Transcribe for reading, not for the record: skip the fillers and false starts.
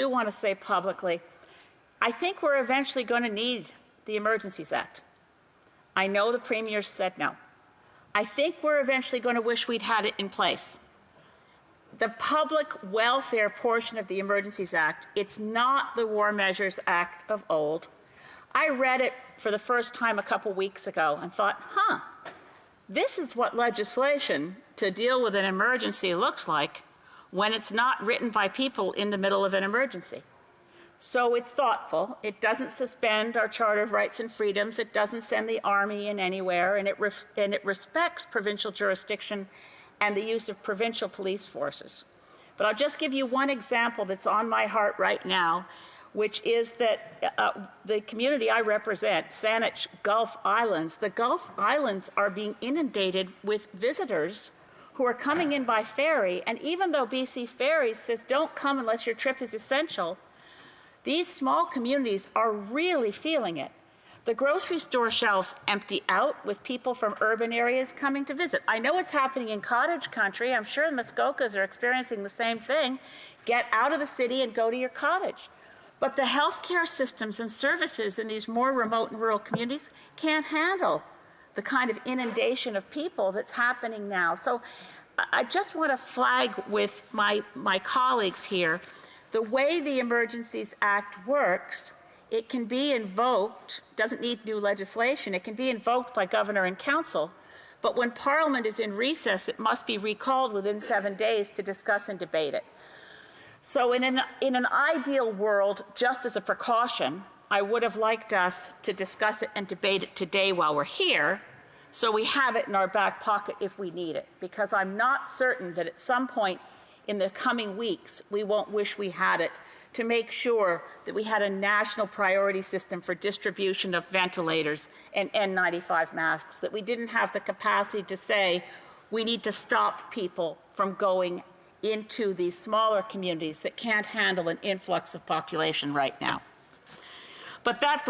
do want to say publicly, I think we're eventually going to need the Emergencies Act. I know the Premier said no. I think we're eventually going to wish we'd had it in place. The public welfare portion of the Emergencies Act, it's not the War Measures Act of old. I read it for the first time a couple weeks ago and thought, this is what legislation to deal with an emergency looks like when it's not written by people in the middle of an emergency. So it's thoughtful. It doesn't suspend our Charter of Rights and Freedoms. It doesn't send the Army in anywhere, and it respects provincial jurisdiction and the use of provincial police forces. But I'll just give you one example that's on my heart right now, which is that the community I represent, Saanich Gulf Islands, the Gulf Islands are being inundated with visitors who are coming in by ferry, and even though BC Ferries says don't come unless your trip is essential, these small communities are really feeling it. The grocery store shelves empty out with people from urban areas coming to visit. I know it's happening in cottage country. I'm sure the Muskokas are experiencing the same thing. Get out of the city and go to your cottage. But the healthcare systems and services in these more remote and rural communities can't handle the kind of inundation of people that's happening now. So I just want to flag with my colleagues here, the way the Emergencies Act works, it can be invoked, doesn't need new legislation, it can be invoked by Governor and Council, but when Parliament is in recess, it must be recalled within 7 days to discuss and debate it. So in an ideal world, just as a precaution, I would have liked us to discuss it and debate it today while we're here, so we have it in our back pocket if we need it, because I'm not certain that at some point in the coming weeks, we won't wish we had it, to make sure that we had a national priority system for distribution of ventilators and N95 masks, that we didn't have the capacity to say we need to stop people from going into these smaller communities that can't handle an influx of population right now. But that